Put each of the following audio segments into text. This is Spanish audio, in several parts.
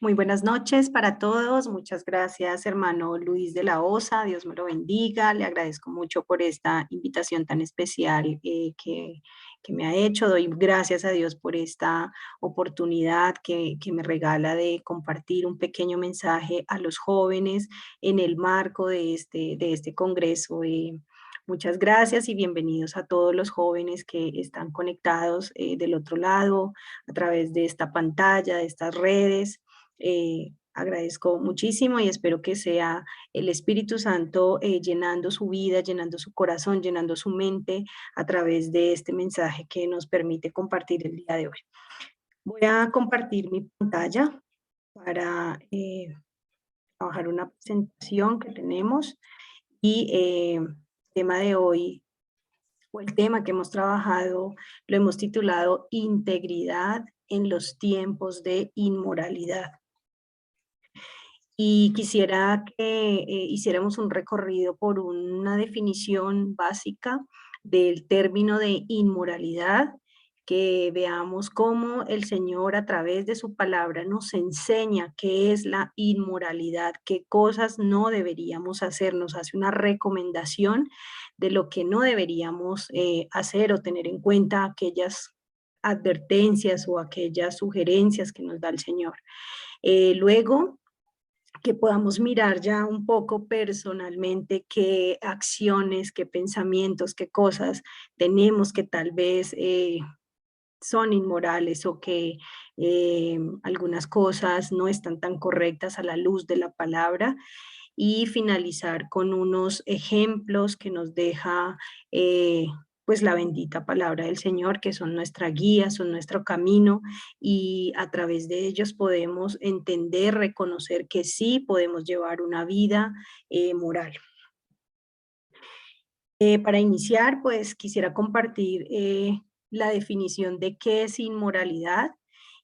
Muy buenas noches para todos. Muchas gracias, hermano Luis de la Osa. Dios me lo bendiga. Le agradezco mucho por esta invitación tan especial que me ha hecho. Doy gracias a Dios por esta oportunidad que me regala de compartir un pequeño mensaje a los jóvenes en el marco de este congreso. Muchas gracias y bienvenidos a todos los jóvenes que están conectados del otro lado a través de esta pantalla, de estas redes. Agradezco muchísimo y espero que sea el Espíritu Santo llenando su vida, llenando su corazón, llenando su mente a través de este mensaje que nos permite compartir el día de hoy. Voy a compartir mi pantalla para trabajar una presentación que tenemos y el tema de hoy, o el tema que hemos trabajado, lo hemos titulado Integridad en los tiempos de inmoralidad. Y quisiera que hiciéramos un recorrido por una definición básica del término de inmoralidad, que veamos cómo el Señor a través de su palabra nos enseña qué es la inmoralidad, qué cosas no deberíamos hacer, nos hace una recomendación de lo que no deberíamos hacer o tener en cuenta aquellas advertencias o aquellas sugerencias que nos da el Señor. Luego, que podamos mirar ya un poco personalmente qué acciones, qué pensamientos, qué cosas tenemos que tal vez son inmorales o que algunas cosas no están tan correctas a la luz de la palabra, y finalizar con unos ejemplos que nos deja pues la bendita palabra del Señor, que son nuestra guía, son nuestro camino, y a través de ellos podemos entender, reconocer que sí podemos llevar una vida moral. Para iniciar, pues quisiera compartir la definición de qué es inmoralidad,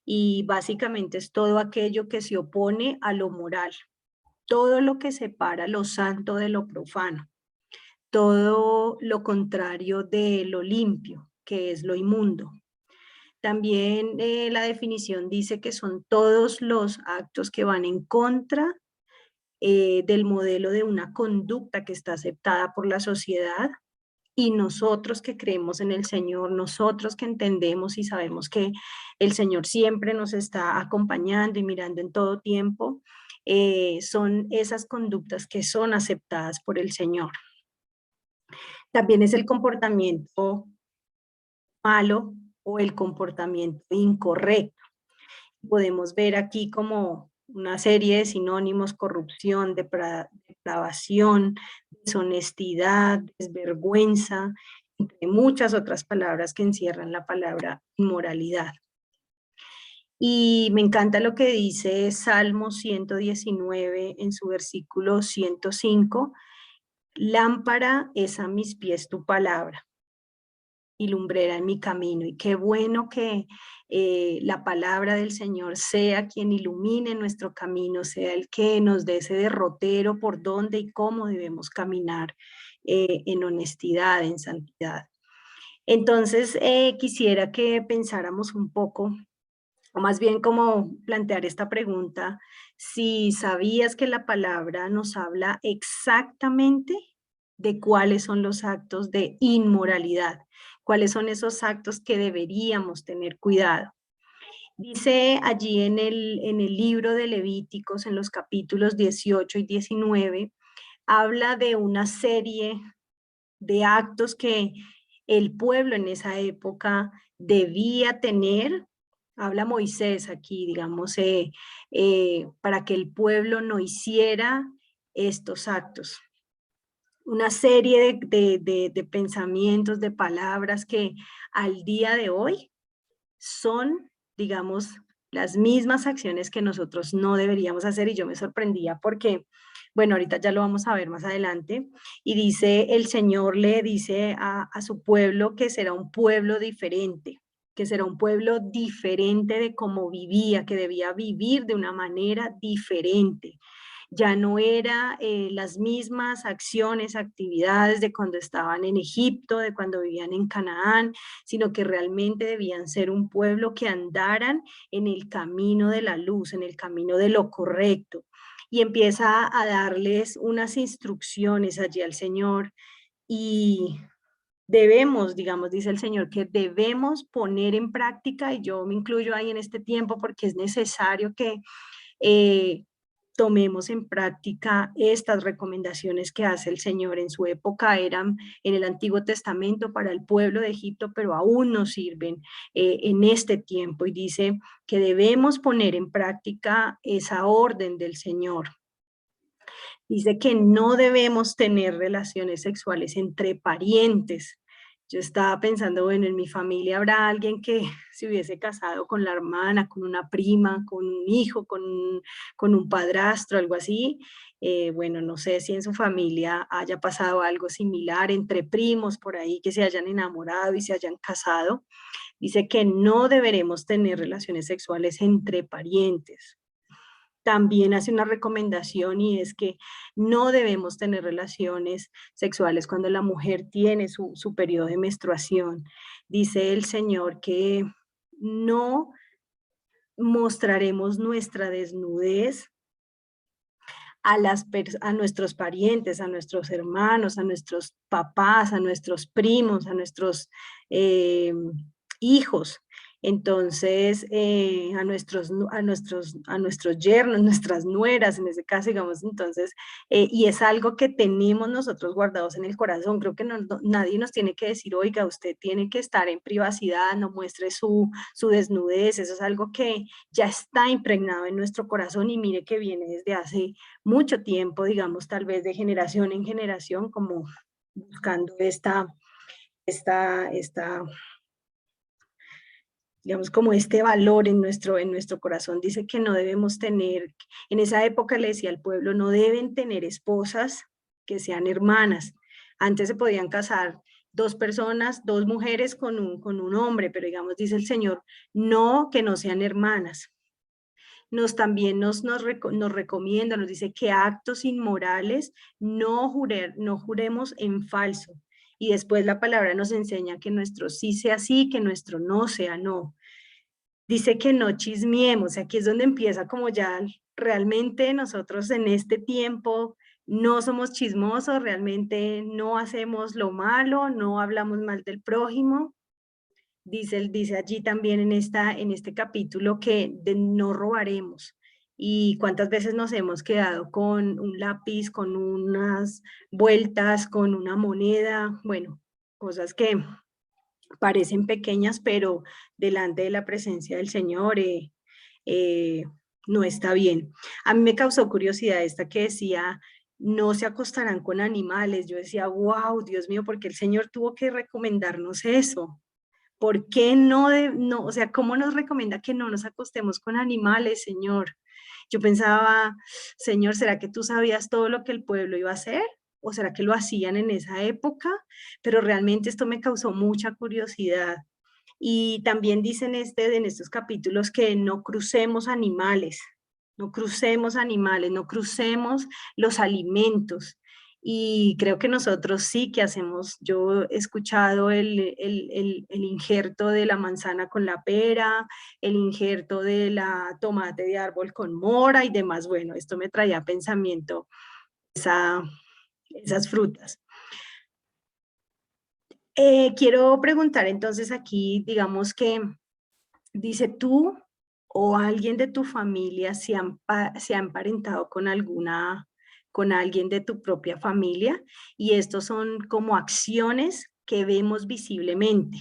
y básicamente es todo aquello que se opone a lo moral, todo lo que separa lo santo de lo profano, todo lo contrario de lo limpio, que es lo inmundo. También la definición dice que son todos los actos que van en contra del modelo de una conducta que está aceptada por la sociedad, y nosotros que creemos en el Señor, nosotros que entendemos y sabemos que el Señor siempre nos está acompañando y mirando en todo tiempo, son esas conductas que son aceptadas por el Señor. También es el comportamiento malo o el comportamiento incorrecto. Podemos ver aquí como una serie de sinónimos: corrupción, depravación, deshonestidad, desvergüenza, entre muchas otras palabras que encierran la palabra inmoralidad. Y me encanta lo que dice Salmo 119 en su versículo 105: lámpara es a mis pies tu palabra y lumbrera en mi camino. Y qué bueno que la palabra del Señor sea quien ilumine nuestro camino, sea el que nos dé ese derrotero por dónde y cómo debemos caminar en honestidad, en santidad. Entonces, quisiera que pensáramos un poco, o más bien como plantear esta pregunta: si sabías que la palabra nos habla exactamente de cuáles son los actos de inmoralidad, cuáles son esos actos que deberíamos tener cuidado. Dice allí en el libro de Levíticos, en los capítulos 18 y 19, habla de una serie de actos que el pueblo en esa época debía tener. Habla Moisés aquí, digamos, para que el pueblo no hiciera estos actos. Una serie de pensamientos, de palabras que al día de hoy son, digamos, las mismas acciones que nosotros no deberíamos hacer. Y yo me sorprendía porque, bueno, ahorita ya lo vamos a ver más adelante, y dice, el Señor le dice a su pueblo que será un pueblo diferente, que será un pueblo diferente de cómo vivía, que debía vivir de una manera diferente. ya no era las mismas acciones, actividades de cuando estaban en Egipto, de cuando vivían en Canaán, sino que realmente debían ser un pueblo que andaran en el camino de la luz, en el camino de lo correcto. Y empieza a darles unas instrucciones allí al Señor y debemos, digamos, dice el Señor, que debemos poner en práctica, y yo me incluyo ahí en este tiempo porque es necesario que eh, tomemos en práctica estas recomendaciones que hace el Señor. En su época eran en el Antiguo Testamento para el pueblo de Egipto, pero aún nos sirven en este tiempo. Y dice que debemos poner en práctica esa orden del Señor. Dice que no debemos tener relaciones sexuales entre parientes. Yo estaba pensando, bueno, en mi familia habrá alguien que se hubiese casado con la hermana, con una prima, con un hijo, con un padrastro, algo así. Bueno, no sé si en su familia haya pasado algo similar entre primos por ahí que se hayan enamorado y se hayan casado. Dice que no deberemos tener relaciones sexuales entre parientes. También hace una recomendación y es que no debemos tener relaciones sexuales cuando la mujer tiene su periodo de menstruación. Dice el Señor que no mostraremos nuestra desnudez a nuestros parientes, a nuestros hermanos, a nuestros papás, a nuestros primos, a nuestros eh, hijos. Entonces, a nuestros yernos, nuestras nueras, en ese caso, digamos, entonces, y es algo que tenemos nosotros guardados en el corazón. Creo que nadie nos tiene que decir, oiga, usted tiene que estar en privacidad, no muestre su desnudez. Eso es algo que ya está impregnado en nuestro corazón y mire que viene desde hace mucho tiempo, digamos, tal vez de generación en generación, como buscando esta digamos, como este valor en nuestro corazón. Dice que no debemos tener, en esa época le decía al pueblo, no deben tener esposas que sean hermanas. Antes se podían casar dos personas, dos mujeres con un hombre, pero digamos, dice el Señor, no, que no sean hermanas. También nos recomienda, nos dice que actos inmorales no juremos en falso. Y después la palabra nos enseña que nuestro sí sea sí, que nuestro no sea no. Dice que no chismiemos, aquí es donde empieza como ya realmente nosotros en este tiempo no somos chismosos, realmente no hacemos lo malo, no hablamos mal del prójimo. Dice allí también en este capítulo que no robaremos. Y cuántas veces nos hemos quedado con un lápiz, con unas vueltas, con una moneda, bueno, cosas que parecen pequeñas, pero delante de la presencia del Señor eh, no está bien. A mí me causó curiosidad esta que decía, no se acostarán con animales. Yo decía, wow, Dios mío, porque el Señor tuvo que recomendarnos eso. ¿Por qué no, o sea, cómo nos recomienda que no nos acostemos con animales, Señor? Yo pensaba, Señor, ¿será que tú sabías todo lo que el pueblo iba a hacer? ¿O será que lo hacían en esa época? Pero realmente esto me causó mucha curiosidad. Y también dicen en estos capítulos que no crucemos animales, no crucemos los alimentos. Y creo que nosotros sí que hacemos, yo he escuchado el injerto de la manzana con la pera, el injerto de la tomate de árbol con mora y demás. Bueno, esto me traía a pensamiento esa, esas frutas. Quiero preguntar entonces aquí, digamos que dice tú o alguien de tu familia se ha emparentado con con alguien de tu propia familia, y estos son como acciones que vemos visiblemente.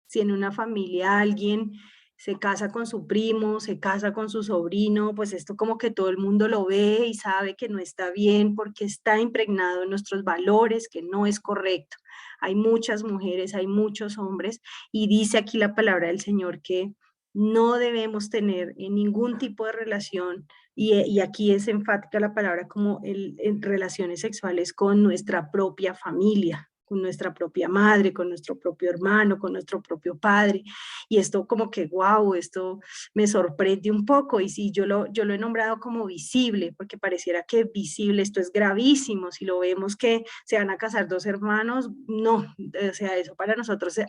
Si en una familia alguien se casa con su primo, se casa con su sobrino, pues esto como que todo el mundo lo ve y sabe que no está bien porque está impregnado en nuestros valores, que no es correcto. Hay muchas mujeres, hay muchos hombres, y dice aquí la palabra del Señor que no debemos tener en ningún tipo de relación, y aquí es enfática la palabra como en relaciones sexuales con nuestra propia familia, con nuestra propia madre, con nuestro propio hermano, con nuestro propio padre. Y esto como que, wow, esto me sorprende un poco. Y sí, yo lo he nombrado como visible, porque pareciera que visible, esto es gravísimo. Si lo vemos que se van a casar dos hermanos, no, o sea, eso para nosotros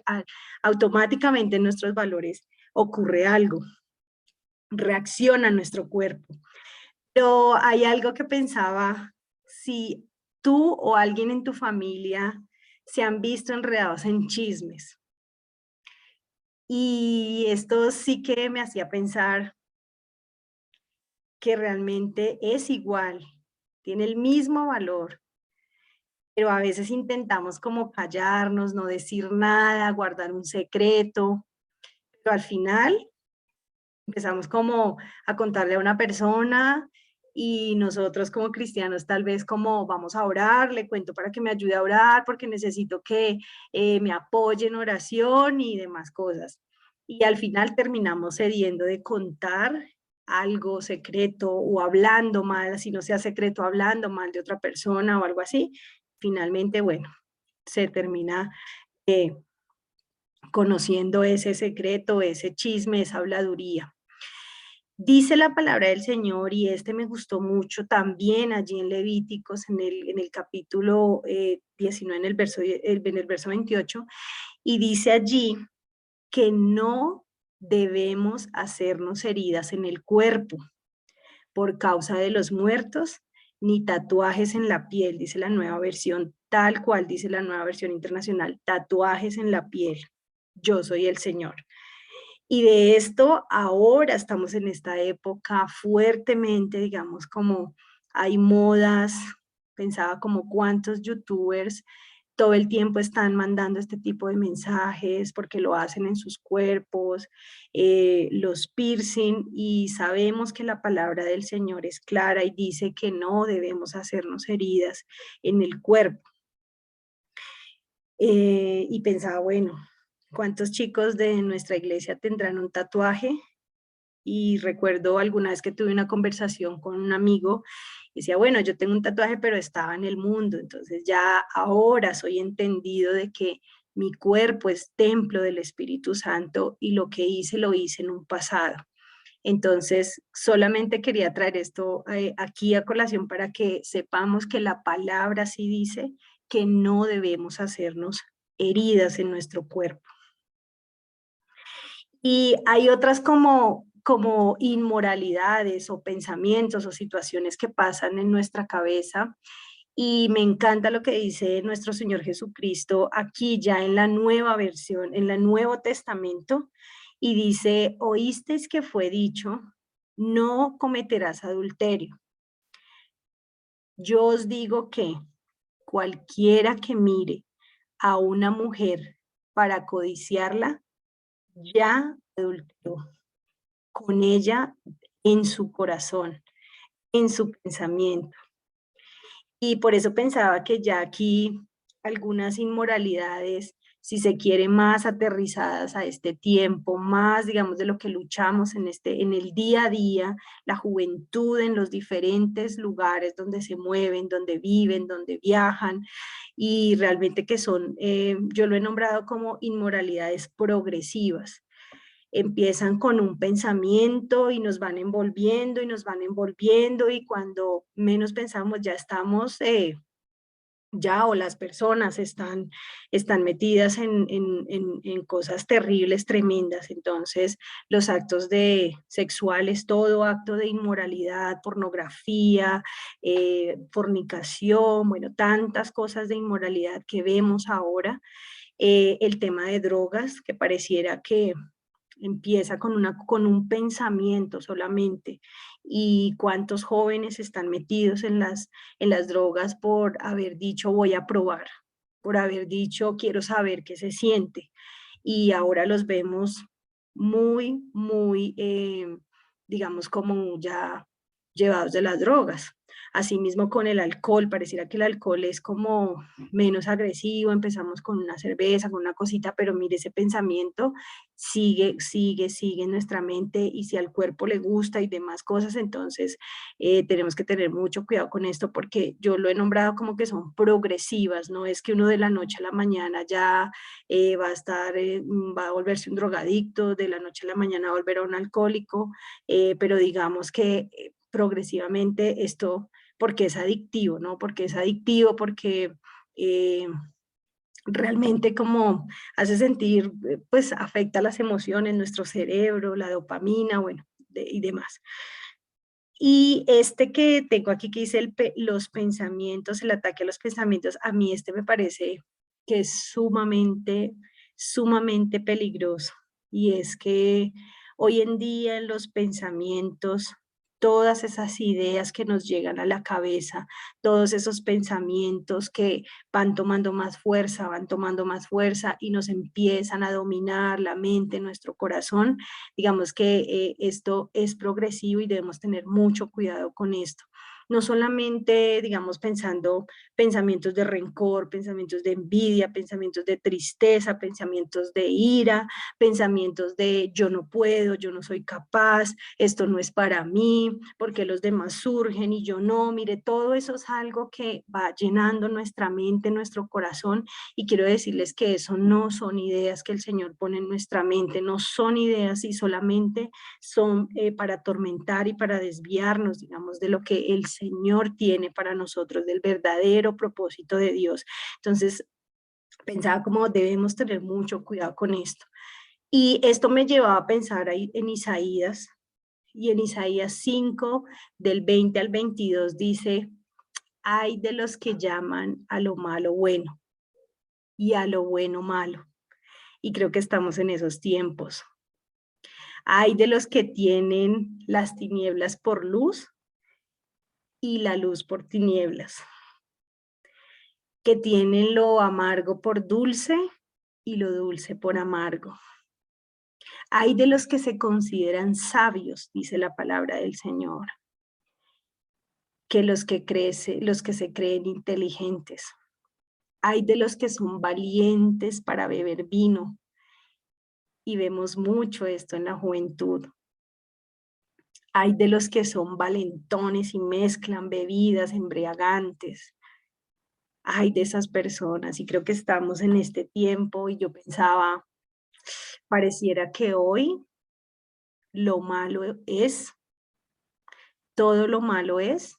automáticamente en nuestros valores ocurre algo, reacciona nuestro cuerpo. Pero hay algo que pensaba, si tú o alguien en tu familia se han visto enredados en chismes. Y esto sí que me hacía pensar que realmente es igual, tiene el mismo valor, pero a veces intentamos como callarnos, no decir nada, guardar un secreto, pero al final empezamos como a contarle a una persona y nosotros como cristianos tal vez como vamos a orar, le cuento para que me ayude a orar porque necesito que me apoye en oración y demás cosas. Y al final terminamos cediendo de contar algo secreto o hablando mal, si no sea secreto, hablando mal de otra persona o algo así. Finalmente, bueno, se termina eh, conociendo ese secreto, ese chisme, esa habladuría. Dice la palabra del Señor, y este me gustó mucho también allí en Levíticos, en el capítulo 19, en el verso 28, y dice allí que no debemos hacernos heridas en el cuerpo por causa de los muertos, ni tatuajes en la piel, dice la nueva versión, tal cual dice la nueva versión internacional, tatuajes en la piel. Yo soy el Señor. Y de esto ahora estamos en esta época fuertemente, digamos, como hay modas, pensaba como cuántos youtubers todo el tiempo están mandando este tipo de mensajes porque lo hacen en sus cuerpos, los piercing, y sabemos que la palabra del Señor es clara y dice que no debemos hacernos heridas en el cuerpo. Y pensaba, bueno, ¿cuántos chicos de nuestra iglesia tendrán un tatuaje? Y recuerdo alguna vez que tuve una conversación con un amigo, y decía, bueno, yo tengo un tatuaje, pero estaba en el mundo, entonces ya ahora soy entendido de que mi cuerpo es templo del Espíritu Santo y lo que hice lo hice en un pasado. Entonces, solamente quería traer esto aquí a colación para que sepamos que la palabra sí dice que no debemos hacernos heridas en nuestro cuerpo. Y hay otras como inmoralidades o pensamientos o situaciones que pasan en nuestra cabeza. Y me encanta lo que dice nuestro Señor Jesucristo aquí ya en la nueva versión, en el Nuevo Testamento, y dice, oísteis que fue dicho, no cometerás adulterio. Yo os digo que cualquiera que mire a una mujer para codiciarla, ya adulteró con ella en su corazón, en su pensamiento. Y por eso pensaba que ya aquí algunas inmoralidades, si se quiere, más aterrizadas a este tiempo, más, digamos, de lo que luchamos en el día a día, la juventud en los diferentes lugares donde se mueven, donde viven, donde viajan, y realmente que son, yo lo he nombrado como inmoralidades progresivas. Empiezan con un pensamiento y nos van envolviendo y nos van envolviendo, y cuando menos pensamos ya estamos, ya o las personas están metidas en cosas terribles, tremendas. Entonces, los actos sexuales, todo acto de inmoralidad, pornografía, fornicación, bueno, tantas cosas de inmoralidad que vemos ahora. El tema de drogas, que pareciera que empieza con un pensamiento solamente, y cuántos jóvenes están metidos en las drogas por haber dicho voy a probar, por haber dicho quiero saber qué se siente, y ahora los vemos muy, muy, digamos, como ya llevados de las drogas. Asimismo con el alcohol, pareciera que el alcohol es como menos agresivo, empezamos con una cerveza, con una cosita, pero mire, ese pensamiento sigue en nuestra mente, y si al cuerpo le gusta y demás cosas, entonces tenemos que tener mucho cuidado con esto, porque yo lo he nombrado como que son progresivas, no es que uno de la noche a la mañana ya va a volverse un drogadicto, de la noche a la mañana va a volver a un alcohólico, pero digamos que progresivamente esto, porque es adictivo, ¿no? Porque es adictivo, porque eh, realmente como hace sentir, pues afecta las emociones, nuestro cerebro, la dopamina, bueno, y demás. Y este que tengo aquí que dice los pensamientos, el ataque a los pensamientos, a mí este me parece que es sumamente peligroso. Y es que hoy en día en los pensamientos, todas esas ideas que nos llegan a la cabeza, todos esos pensamientos que van tomando más fuerza y nos empiezan a dominar la mente, nuestro corazón. Digamos que esto es progresivo y debemos tener mucho cuidado con esto. No solamente, digamos, pensando pensamientos de rencor, pensamientos de envidia, pensamientos de tristeza, pensamientos de ira, pensamientos de yo no puedo, yo no soy capaz, esto no es para mí, porque los demás surgen y yo no. Mire, todo eso es algo que va llenando nuestra mente, nuestro corazón, y quiero decirles que eso no son ideas que el Señor pone en nuestra mente, no son ideas y solamente son para atormentar y para desviarnos, digamos, de lo que el Señor tiene para nosotros, del verdadero propósito de Dios. Entonces, pensaba como debemos tener mucho cuidado con esto. Y esto me llevaba a pensar ahí en Isaías, y en Isaías 5, del 20 al 22, dice: ay de los que llaman a lo malo bueno y a lo bueno malo. Y creo que estamos en esos tiempos. Hay de los que tienen las tinieblas por luz y la luz por tinieblas, que tienen lo amargo por dulce y lo dulce por amargo. Hay de los que se consideran sabios, dice la palabra del Señor, que los que se creen inteligentes. Hay de los que son valientes para beber vino, y vemos mucho esto en la juventud. Hay de los que son valentones y mezclan bebidas embriagantes. Hay de esas personas, y creo que estamos en este tiempo, y yo pensaba, pareciera que hoy lo malo es, todo lo malo es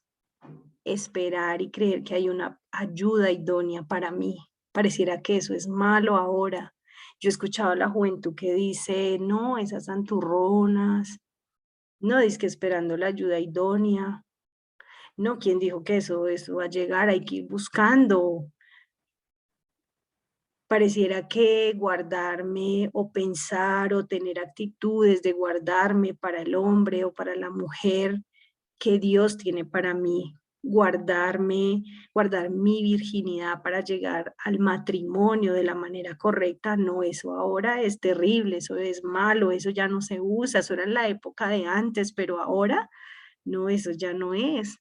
esperar y creer que hay una ayuda idónea para mí. Pareciera que eso es malo ahora. Yo he escuchado a la juventud que dice, no, esas santurronas, no, es que esperando la ayuda idónea. No, ¿quién dijo que eso va a llegar? Hay que ir buscando. Pareciera que guardarme o pensar o tener actitudes de guardarme para el hombre o para la mujer que Dios tiene para mí, guardarme, guardar mi virginidad para llegar al matrimonio de la manera correcta, no, eso ahora es terrible, eso es malo, eso ya no se usa, eso era en la época de antes, pero ahora no, eso ya no es.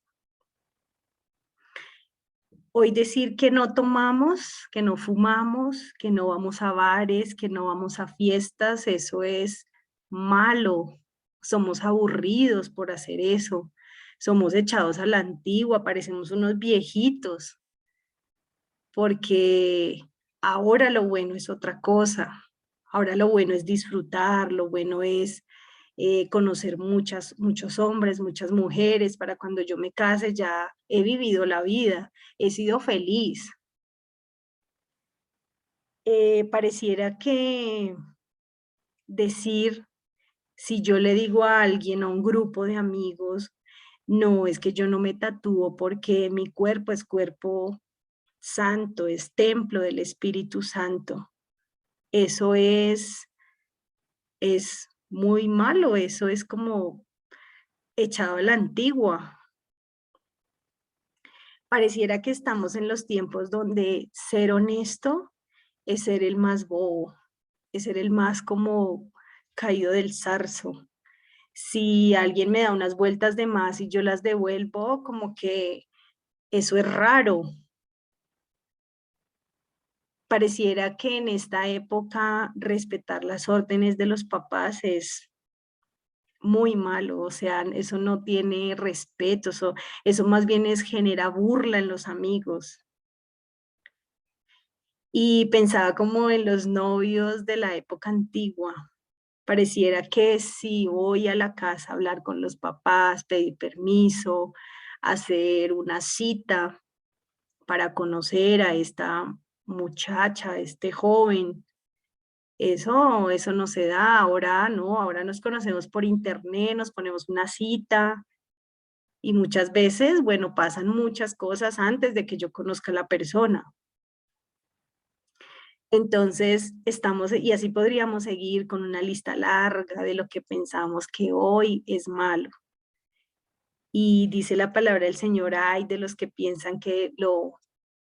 Hoy decir que no tomamos, que no fumamos, que no vamos a bares, que no vamos a fiestas, eso es malo. Somos aburridos por hacer eso. Somos echados a la antigua, parecemos unos viejitos, porque ahora lo bueno es otra cosa. Ahora lo bueno es disfrutar, lo bueno es conocer muchos hombres, muchas mujeres. Para cuando yo me case ya he vivido la vida, he sido feliz. Pareciera que decir, si yo le digo a alguien, a un grupo de amigos, no, es que yo no me tatúo porque mi cuerpo es cuerpo santo, es templo del Espíritu Santo. Eso es muy malo, eso es como echado a la antigua. Pareciera que estamos en los tiempos donde ser honesto es ser el más bobo, es ser el más como caído del zarzo. Si alguien me da unas vueltas de más y yo las devuelvo, como que eso es raro. Pareciera que en esta época respetar las órdenes de los papás es muy malo, o sea, eso no tiene respeto, eso más bien genera burla en los amigos. Y pensaba como en los novios de la época antigua. Pareciera que si voy a la casa a hablar con los papás, pedir permiso, hacer una cita para conocer a esta muchacha, a este joven, eso no se da, ahora no, ahora nos conocemos por internet, nos ponemos una cita y muchas veces, bueno, pasan muchas cosas antes de que yo conozca a la persona. Entonces, y así podríamos seguir con una lista larga de lo que pensamos que hoy es malo. Y dice la palabra del Señor, ay, de los que piensan que lo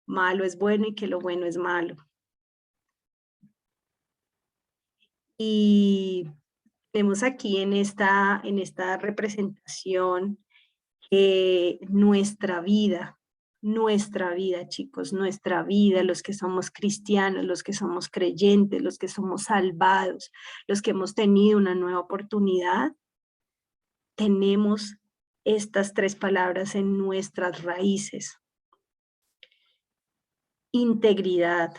malo es bueno y que lo bueno es malo. Y vemos aquí en esta representación nuestra vida, chicos, nuestra vida, los que somos cristianos, los que somos creyentes, los que somos salvados, los que hemos tenido una nueva oportunidad, tenemos estas tres palabras en nuestras raíces. Integridad,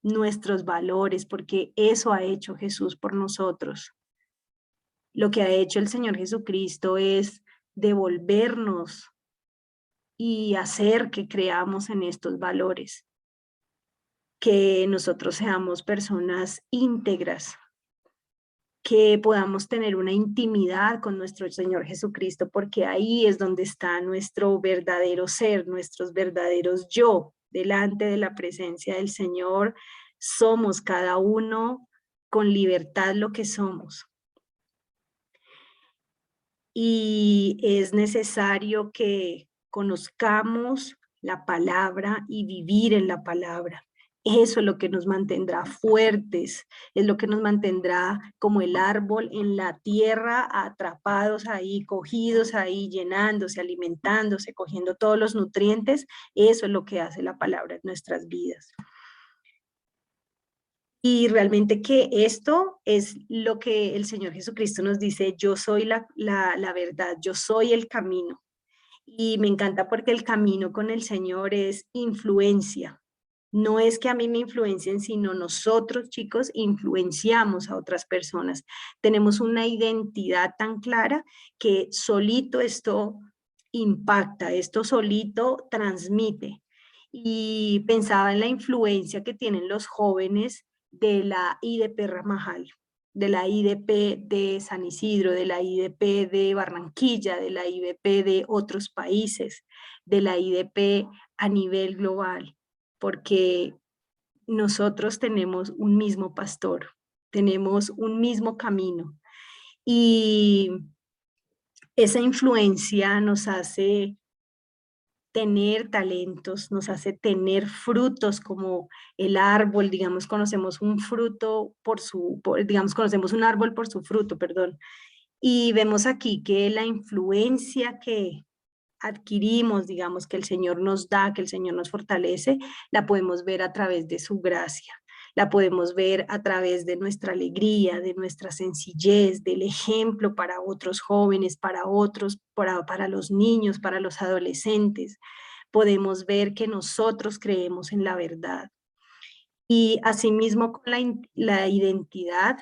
nuestros valores, porque eso ha hecho Jesús por nosotros. Lo que ha hecho el Señor Jesucristo es devolvernos y hacer que creamos en estos valores, que nosotros seamos personas íntegras, que podamos tener una intimidad con nuestro Señor Jesucristo, porque ahí es donde está nuestro verdadero ser, nuestros verdaderos yo, delante de la presencia del Señor. Somos cada uno con libertad lo que somos. Y es necesario que conozcamos la palabra y vivir en la palabra. Eso es lo que nos mantendrá fuertes, es lo que nos mantendrá como el árbol en la tierra, atrapados ahí, cogidos ahí, llenándose, alimentándose, cogiendo todos los nutrientes. Eso es lo que hace la palabra en nuestras vidas. Y realmente que esto es lo que el Señor Jesucristo nos dice, yo soy la verdad, yo soy el camino. Y me encanta porque el camino con el Señor es influencia. No es que a mí me influencien, sino nosotros, chicos, influenciamos a otras personas. Tenemos una identidad tan clara que solito esto impacta, esto solito transmite. Y pensaba en la influencia que tienen los jóvenes de la IDP Ramajal, de la IDP de San Isidro, de la IDP de Barranquilla, de la IDP de otros países, de la IDP a nivel global, porque nosotros tenemos un mismo pastor, tenemos un mismo camino y esa influencia nos hace tener talentos, nos hace tener frutos como el árbol, digamos, conocemos un fruto digamos, conocemos un árbol por su fruto, perdón. Y vemos aquí que la influencia que adquirimos, digamos, que el Señor nos da, que el Señor nos fortalece, la podemos ver a través de su gracia. La podemos ver a través de nuestra alegría, de nuestra sencillez, del ejemplo para otros jóvenes, para otros, para los niños, para los adolescentes. Podemos ver que nosotros creemos en la verdad. Y asimismo con la identidad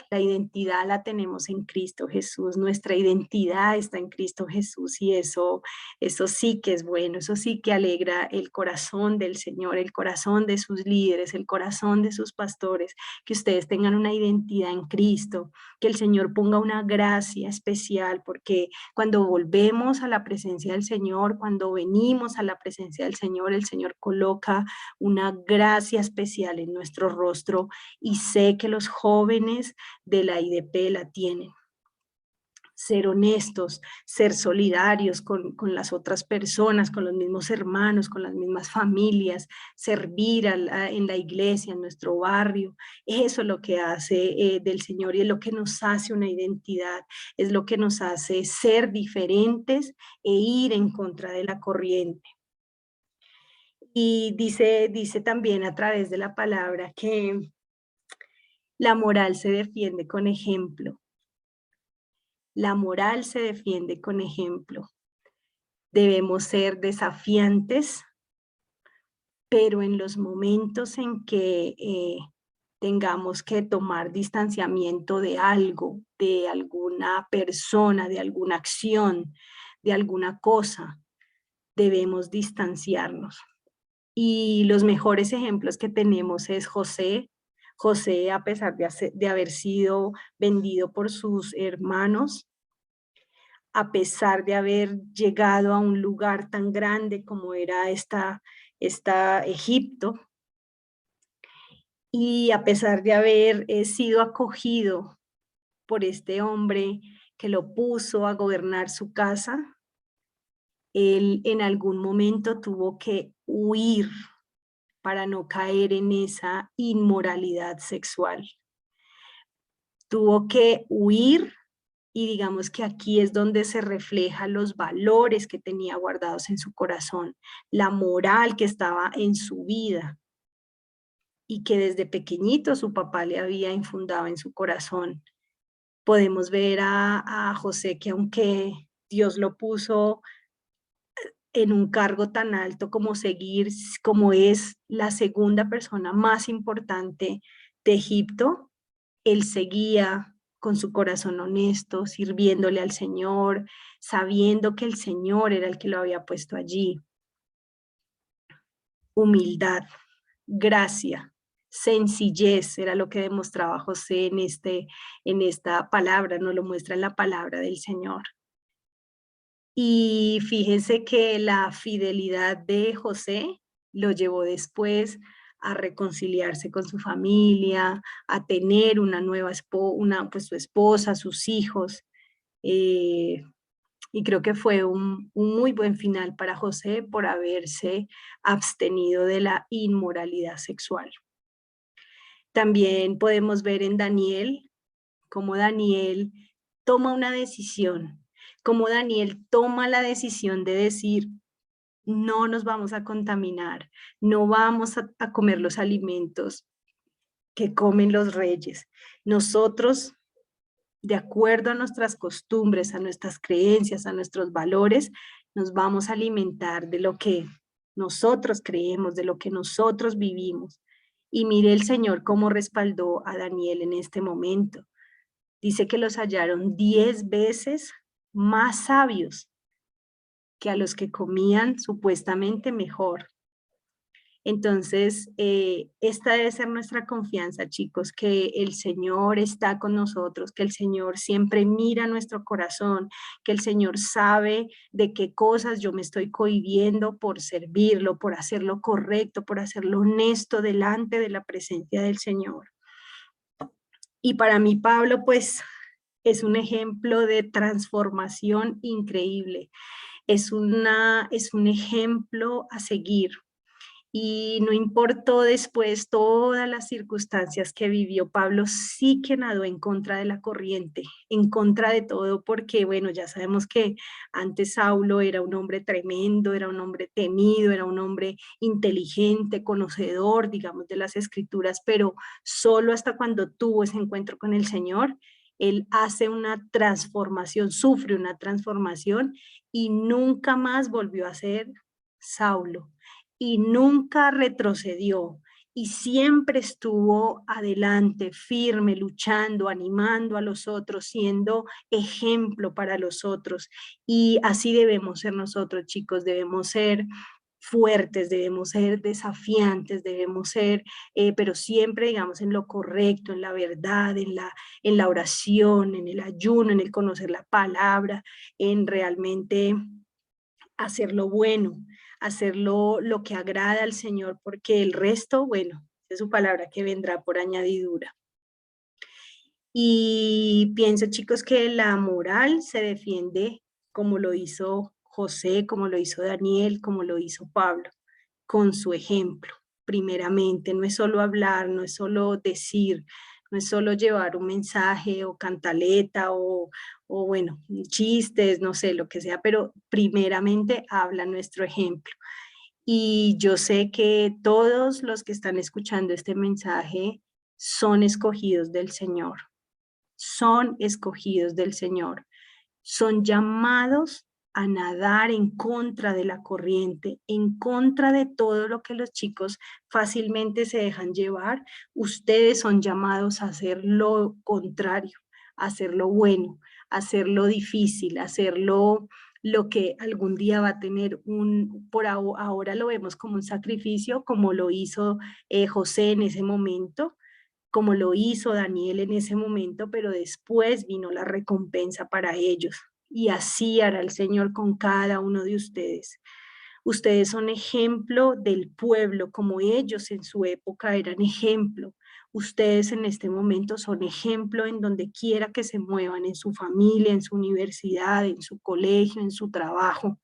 la tenemos en Cristo Jesús, nuestra identidad está en Cristo Jesús y eso sí que es bueno, eso sí que alegra el corazón del Señor, el corazón de sus líderes, el corazón de sus pastores, que ustedes tengan una identidad en Cristo, que el Señor ponga una gracia especial, porque cuando volvemos a la presencia del Señor, cuando venimos a la presencia del Señor, el Señor coloca una gracia especial en nuestro rostro y sé que los jóvenes de la IDP la tienen. ser honestos, ser solidarios con las otras personas, con los mismos hermanos, con las mismas familias, servir en la iglesia, en nuestro barrio. Eso es lo que hace del Señor y es lo que nos hace una identidad, es lo que nos hace ser diferentes e ir en contra de la corriente. Y dice también a través de la palabra que la moral se defiende con ejemplo. La moral se defiende con ejemplo. Debemos ser desafiantes, pero en los momentos en que tengamos que tomar distanciamiento de algo, de alguna persona, de alguna acción, de alguna cosa, debemos distanciarnos. Y los mejores ejemplos que tenemos es José. José, a pesar de haber sido vendido por sus hermanos, a pesar de haber llegado a un lugar tan grande como era esta Egipto, y a pesar de haber sido acogido por este hombre que lo puso a gobernar su casa, él en algún momento tuvo que huir para no caer en esa inmoralidad sexual. Tuvo que huir y digamos que aquí es donde se reflejan los valores que tenía guardados en su corazón, la moral que estaba en su vida y que desde pequeñito su papá le había infundado en su corazón. Podemos ver a José que aunque Dios lo puso en un cargo tan alto como seguir, como es la segunda persona más importante de Egipto, él seguía con su corazón honesto, sirviéndole al Señor, sabiendo que el Señor era el que lo había puesto allí. Humildad, gracia, sencillez era lo que demostraba José en esta palabra, nos lo muestra en la palabra del Señor. Y fíjense que la fidelidad de José lo llevó después a reconciliarse con su familia, a tener una nueva pues, su esposa, sus hijos. eh, y creo que fue un muy buen final para José por haberse abstenido de la inmoralidad sexual. También podemos ver en Daniel cómo Daniel toma una decisión, cómo Daniel toma la decisión de decir, no nos vamos a contaminar, no vamos a comer los alimentos que comen los reyes. Nosotros, de acuerdo a nuestras costumbres, a nuestras creencias, a nuestros valores, nos vamos a alimentar de lo que nosotros creemos, de lo que nosotros vivimos. Y mire el Señor cómo respaldó a Daniel en este momento. Dice que los hallaron 10 veces más sabios que a los que comían supuestamente mejor. Entonces, esta debe ser nuestra confianza, chicos, que el Señor está con nosotros, que el Señor siempre mira nuestro corazón, que el Señor sabe de qué cosas yo me estoy cohibiendo por servirlo, por hacer lo correcto, por hacerlo honesto delante de la presencia del Señor. Y para mí, Pablo, pues, es un ejemplo de transformación increíble. Es un ejemplo a seguir. Y no importó después todas las circunstancias que vivió, Pablo sí que nadó en contra de la corriente, en contra de todo, porque bueno, ya sabemos que antes Saulo era un hombre tremendo, era un hombre temido, era un hombre inteligente, conocedor, digamos, de las escrituras, pero solo hasta cuando tuvo ese encuentro con el Señor, él hace una transformación, sufre una transformación y nunca más volvió a ser Saulo y nunca retrocedió y siempre estuvo adelante, firme, luchando, animando a los otros, siendo ejemplo para los otros. Y así debemos ser nosotros, chicos, debemos ser fuertes, debemos ser desafiantes, debemos ser, pero siempre, digamos, en lo correcto, en la verdad, en la oración, en el ayuno, en el conocer la palabra, en realmente hacer lo bueno, hacerlo lo que agrada al Señor, porque el resto, bueno, es su palabra que vendrá por añadidura. Y pienso, chicos, que la moral se defiende como lo hizo José, como lo hizo Daniel, como lo hizo Pablo, con su ejemplo, primeramente. No es solo hablar, no es solo decir, no es solo llevar un mensaje o cantaleta o bueno, chistes, no sé, lo que sea, pero primeramente habla nuestro ejemplo. Y yo sé que todos los que están escuchando este mensaje son escogidos del Señor, son escogidos del Señor, son llamados a nadar en contra de la corriente, en contra de todo lo que los chicos fácilmente se dejan llevar. Ustedes son llamados a hacer lo contrario, a hacer lo bueno, a hacer lo difícil, a hacer lo que algún día va a tener ahora lo vemos como un sacrificio, como lo hizo José en ese momento, como lo hizo Daniel en ese momento, pero después vino la recompensa para ellos. Y así hará el Señor con cada uno de ustedes. Ustedes son ejemplo del pueblo, como ellos en su época eran ejemplo. Ustedes en este momento son ejemplo en donde quiera que se muevan, en su familia, en su universidad, en su colegio, en su trabajo.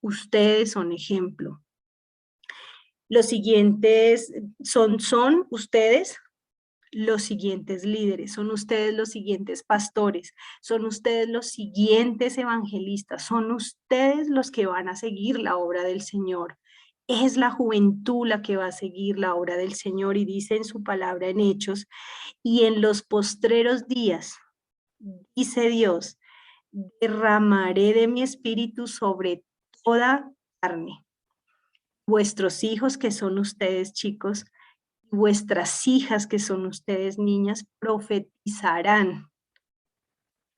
Ustedes son ejemplo. Los siguientes son ustedes los siguientes líderes, son ustedes los siguientes pastores, son ustedes los siguientes evangelistas, son ustedes los que van a seguir la obra del Señor. Es la juventud la que va a seguir la obra del Señor y dice en su palabra en Hechos, y en los postreros días, dice Dios, derramaré de mi espíritu sobre toda carne. Vuestros hijos, que son ustedes chicos, vuestras hijas, que son ustedes niñas, profetizarán.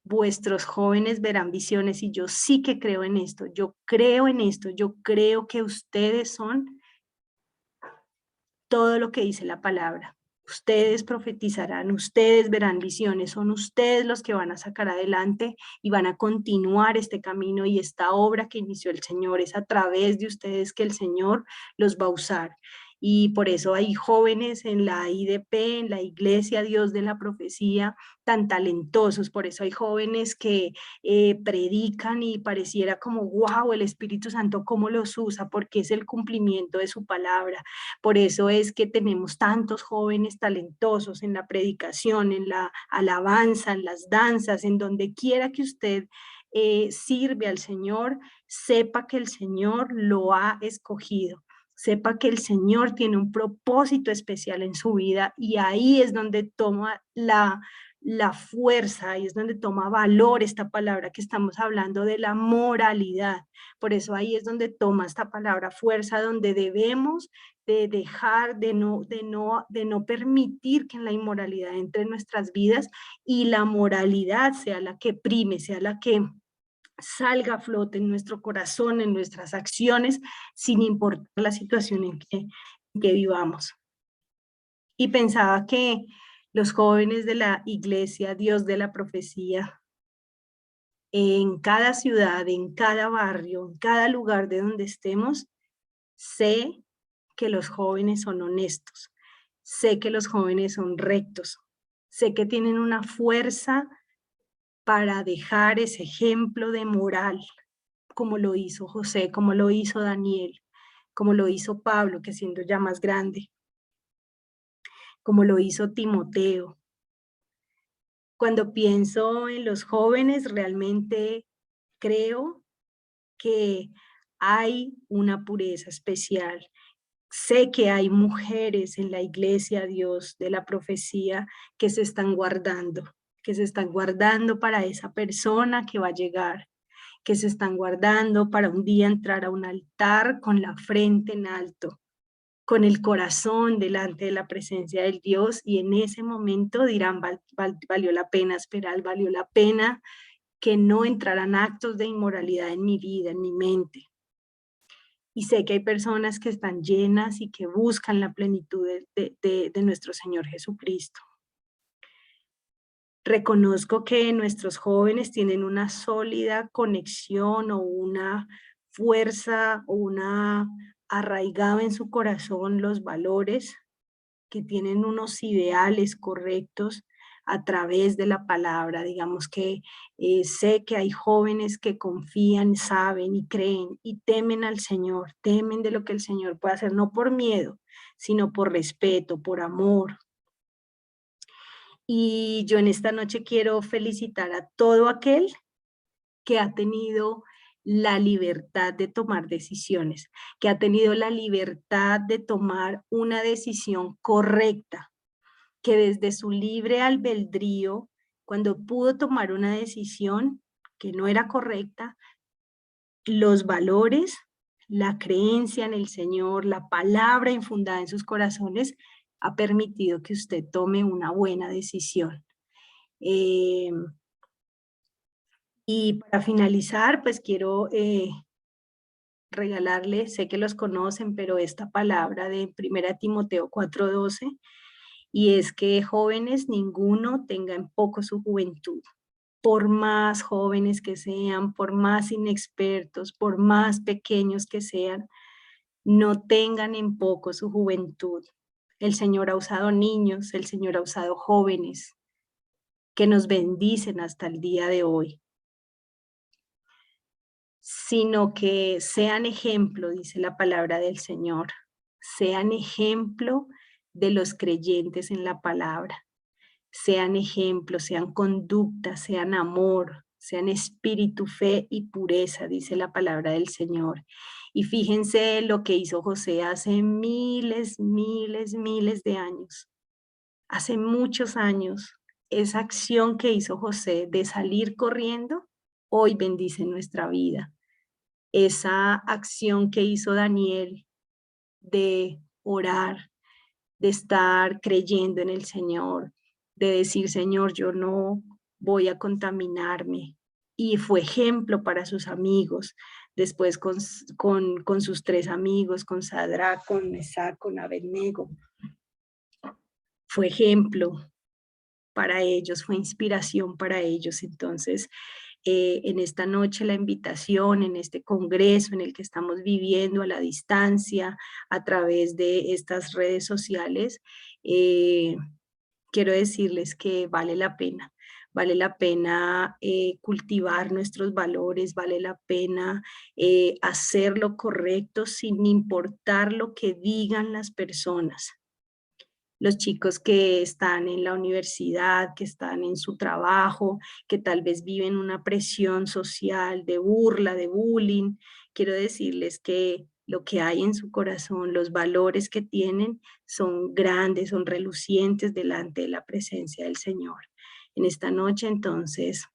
Vuestros jóvenes verán visiones y yo sí que creo en esto, yo creo en esto, yo creo que ustedes son todo lo que dice la palabra. Ustedes profetizarán, ustedes verán visiones, son ustedes los que van a sacar adelante y van a continuar este camino y esta obra que inició el Señor. Es a través de ustedes que el Señor los va a usar. Y por eso hay jóvenes en la IDP, en la Iglesia Dios de la Profecía, tan talentosos. Por eso hay jóvenes que predican y pareciera como, wow, el Espíritu Santo cómo los usa, porque es el cumplimiento de su palabra. Por eso es que tenemos tantos jóvenes talentosos en la predicación, en la alabanza, en las danzas, en donde quiera que usted sirve al Señor, sepa que el Señor lo ha escogido. Sepa que el Señor tiene un propósito especial en su vida y ahí es donde toma la fuerza, ahí es donde toma valor esta palabra que estamos hablando de la moralidad. Por eso ahí es donde toma esta palabra fuerza, donde debemos de dejar, de no permitir que en la inmoralidad entre en nuestras vidas y la moralidad sea la que prime, sea la que salga a flote en nuestro corazón, en nuestras acciones, sin importar la situación en que vivamos. Y pensaba que los jóvenes de la iglesia, Dios de la profecía, en cada ciudad, en cada barrio, en cada lugar de donde estemos, sé que los jóvenes son honestos, sé que los jóvenes son rectos, sé que tienen una fuerza para dejar ese ejemplo de moral, como lo hizo José, como lo hizo Daniel, como lo hizo Pablo, que siendo ya más grande, como lo hizo Timoteo. Cuando pienso en los jóvenes, realmente creo que hay una pureza especial. Sé que hay mujeres en la iglesia, Dios, de la profecía, que se están guardando para esa persona que va a llegar, que se están guardando para un día entrar a un altar con la frente en alto, con el corazón delante de la presencia del Dios, y en ese momento dirán, valió la pena esperar, valió la pena que no entraran actos de inmoralidad en mi vida, en mi mente. Y sé que hay personas que están llenas y que buscan la plenitud de nuestro Señor Jesucristo. Reconozco que nuestros jóvenes tienen una sólida conexión o una fuerza o una arraigada en su corazón los valores, que tienen unos ideales correctos. a través de la palabra. Digamos que sé que hay jóvenes que confían, saben y creen y temen al Señor, temen de lo que el Señor puede hacer, no por miedo, sino por respeto, por amor. Y yo en esta noche quiero felicitar a todo aquel que ha tenido la libertad de tomar decisiones, que ha tenido la libertad de tomar una decisión correcta, que desde su libre albedrío, cuando pudo tomar una decisión que no era correcta, los valores, la creencia en el Señor, la palabra infundada en sus corazones, ha permitido que usted tome una buena decisión. Eh, y para finalizar, pues quiero regalarle, sé que los conocen, pero esta palabra de 1 Timoteo 4:12, y es que jóvenes, ninguno tenga en poco su juventud. Por más jóvenes que sean, por más inexpertos, por más pequeños que sean, no tengan en poco su juventud. El Señor ha usado niños, el Señor ha usado jóvenes que nos bendicen hasta el día de hoy, sino que sean ejemplo, dice la palabra del Señor, sean ejemplo de los creyentes en la palabra, sean ejemplo, sean conducta, sean amor, sean espíritu, fe y pureza, dice la palabra del Señor. Y fíjense lo que hizo José hace miles, miles, miles de años, hace muchos años. Esa acción que hizo José de salir corriendo, hoy bendice nuestra vida. Esa acción que hizo Daniel de orar, de estar creyendo en el Señor, de decir, Señor, yo no voy a contaminarme. Y fue ejemplo para sus amigos, después con sus 3 amigos, con Sadrach, con Mesach, con Abednego. Fue ejemplo para ellos, fue inspiración para ellos. Entonces, en esta noche la invitación, en este congreso en el que estamos viviendo a la distancia, a través de estas redes sociales, quiero decirles que vale la pena cultivar nuestros valores, vale la pena hacer lo correcto sin importar lo que digan las personas. Los chicos que están en la universidad, que están en su trabajo, que tal vez viven una presión social de burla, de bullying. Quiero decirles que lo que hay en su corazón, los valores que tienen son grandes, son relucientes delante de la presencia del Señor. En esta noche, entonces,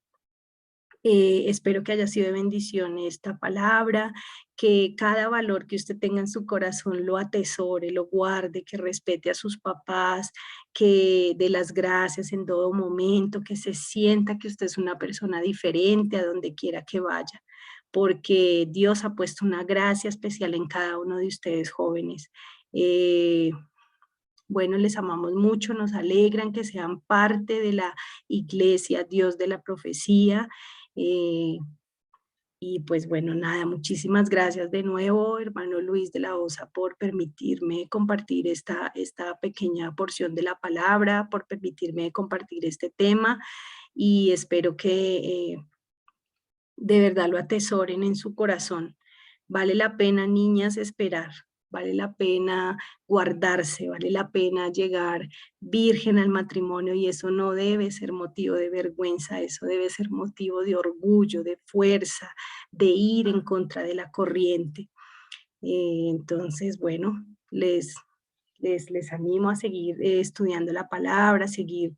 espero que haya sido de bendición esta palabra, que cada valor que usted tenga en su corazón lo atesore, lo guarde, que respete a sus papás, que dé las gracias en todo momento, que se sienta que usted es una persona diferente a donde quiera que vaya, porque Dios ha puesto una gracia especial en cada uno de ustedes jóvenes. Bueno, les amamos mucho, nos alegran que sean parte de la iglesia Dios de la profecía. eh, y pues bueno, nada, muchísimas gracias de nuevo, hermano Luis de la Osa, por permitirme compartir esta pequeña porción de la palabra, por permitirme compartir este tema, y espero que de verdad lo atesoren en su corazón. Vale la pena, niñas, esperar, vale la pena guardarse, vale la pena llegar virgen al matrimonio, y eso no debe ser motivo de vergüenza, eso debe ser motivo de orgullo, de fuerza, de ir en contra de la corriente. Entonces, bueno, les animo a seguir estudiando la palabra, a seguir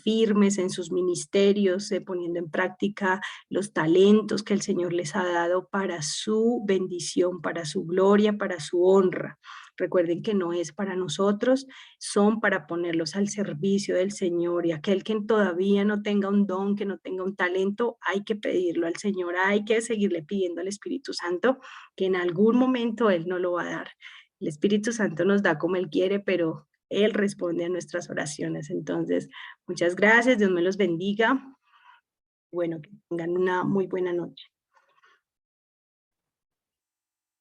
firmes en sus ministerios, poniendo en práctica los talentos que el Señor les ha dado para su bendición, para su gloria, para su honra. Recuerden que no es para nosotros, son para ponerlos al servicio del Señor, y aquel que todavía no tenga un don, que no tenga un talento, hay que pedirlo al Señor, hay que seguirle pidiendo al Espíritu Santo, que en algún momento Él nos lo va a dar. El Espíritu Santo nos da como Él quiere, pero Él responde a nuestras oraciones. Entonces, muchas gracias, Dios me los bendiga. Bueno, que tengan una muy buena noche.